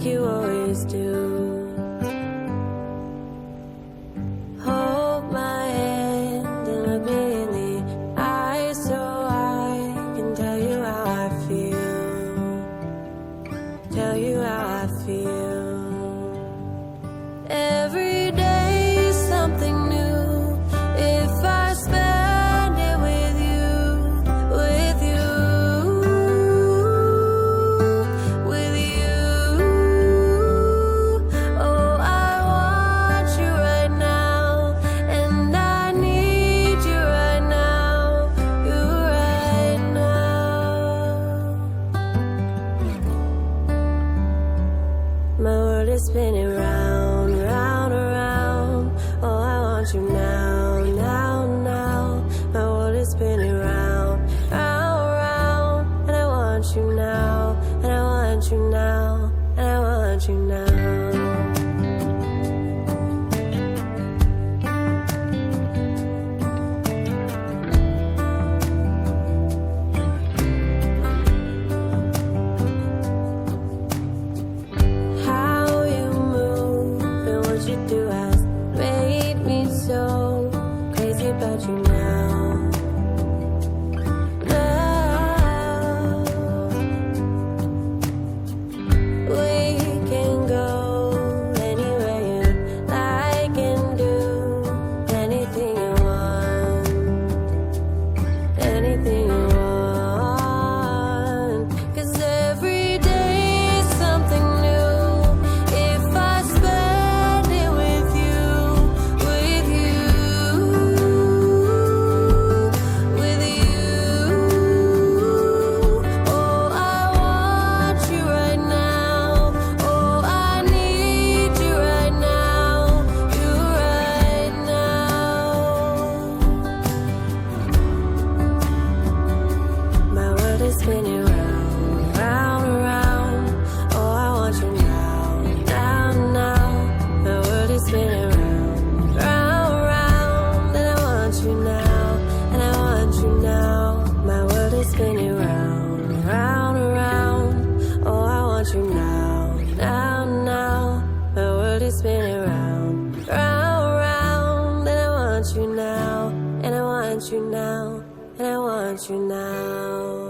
like you always do. Hold my hand and look me in the eyes so I can tell you how I feel. Tell you how I feel. Every day is something new. If I spend it with you, with you, with you. Oh, I want you right now, and I need you right now, you right now. My world is spinning round, round, around. Oh, I want you now, now, now. My world is spinning round, round, round. And I want you now, and I want you now, and I want you now. How you move and what you do has made me so crazy about you now. Now we can go anywhere you like and do anything you want, anything you want. 'Cause every day is something new. If I spend it with you, with you, with you. Oh, I want you right now. Oh, I need you right now, you right now. My world is spinning round, round, around. Oh, I want you now, now, now. My world is spinning round, round, round. And I want you now, and I want you now. My world is spinning round, round, around. Oh, I want you now, now, now. My world is spinning round, round, round. And I want you now, and I want you now, and I want you now.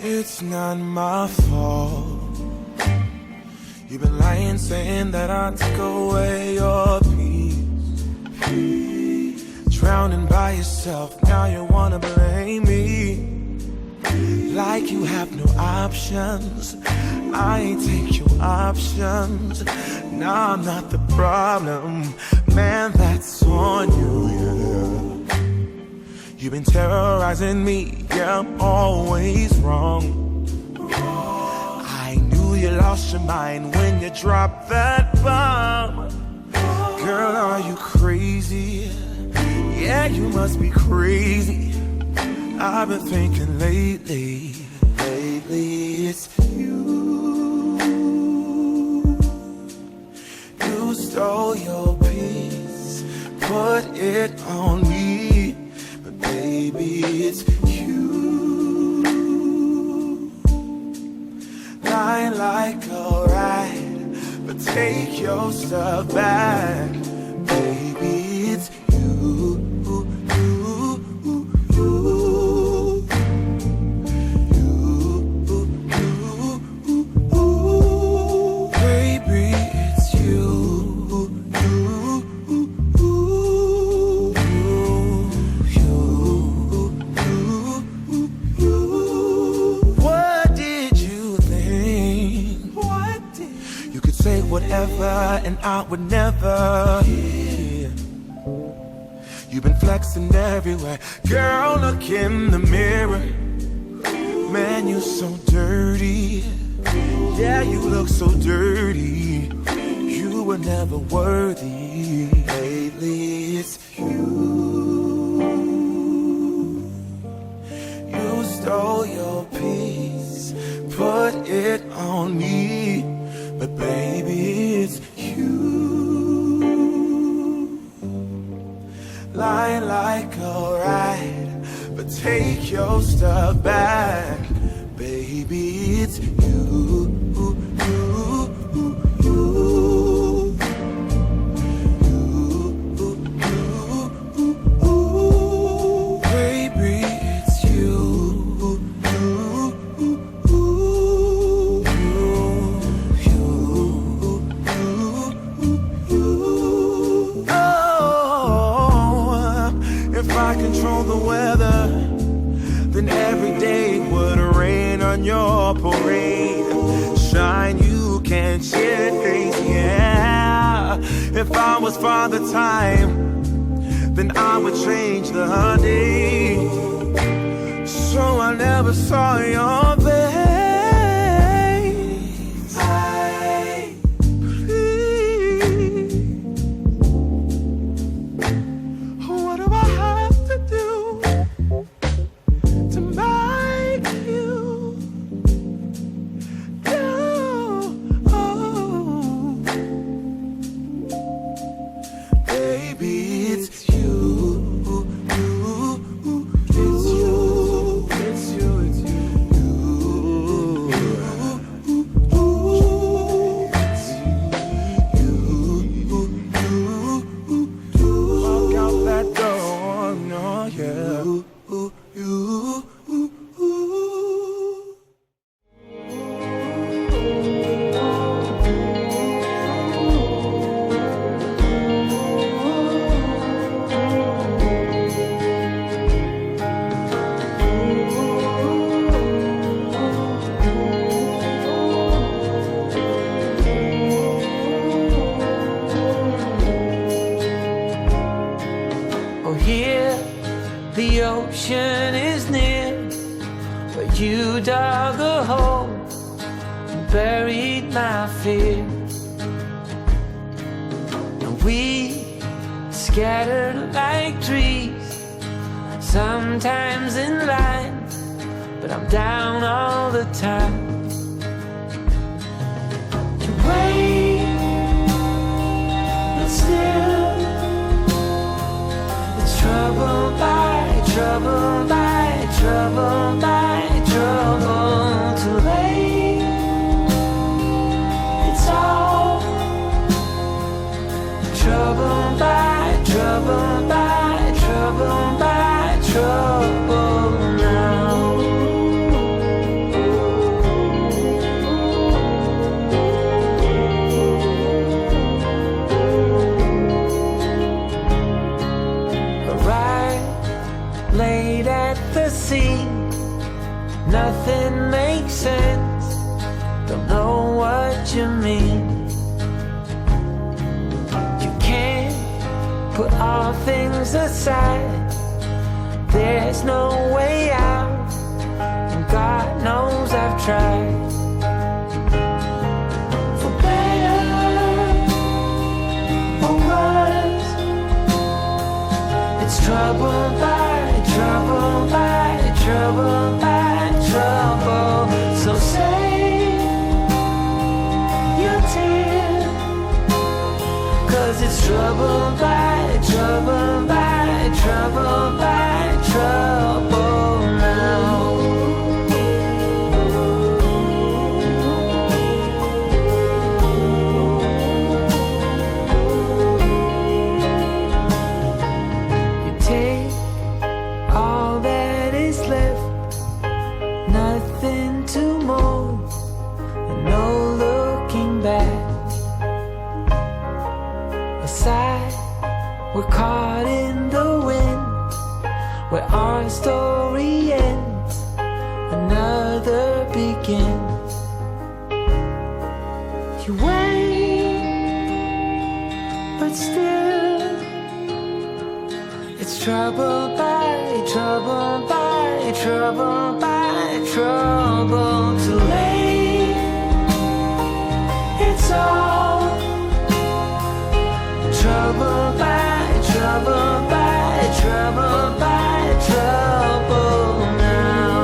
It's not my fault. You've been lying, saying that I took away your peace. Drowning by yourself, now you wanna blame me. Like you have no options. I ain't take your options. Now I'm not the problem, man, that's on you, yeah. You've been terrorizing me, yeah, I'm always wrong. I knew you lost your mind when you dropped that bomb. Girl, are you crazy? Yeah, you must be crazy. I've been thinking lately it's you. You stole your peace, put it on me. Baby, it's you. Lying like a rat, but take your stuff back. Baby, it's you. Baby, it's you. Whatever, and I would never. Yeah. You've been flexing everywhere, girl. Look in the mirror, man. You so dirty. Yeah, you look so dirty. You were never worthy. Lately, it's you. alright, but take your stuff back. Baby, it's you. Your parade, shine you can't chase, yeah. If I was Father Time, then I would change the day, so I never saw your face. Please, what do I have to do to make you? The ocean is near, but you dug a hole and buried my fear. And we scattered like trees, sometimes in line, but I'm down all the time. You wait, but still it's trouble by trouble by trouble by trouble. Too late, it's all trouble by trouble by trouble by trouble now. Laid at the sea, nothing makes sense, don't know what you mean. You can't put all things aside, there's no way out, and God knows I've tried. For better or worse, it's trouble by trouble by trouble by trouble. So save your tears, 'cause it's trouble by trouble by trouble by trouble now. You take all that is left, nothing to mold, and no looking back. Aside, we're caught in the wind, where our story ends, another begins. You wait, but still it's trouble by trouble by trouble by trouble. Too late, it's all trouble by trouble by trouble by trouble now.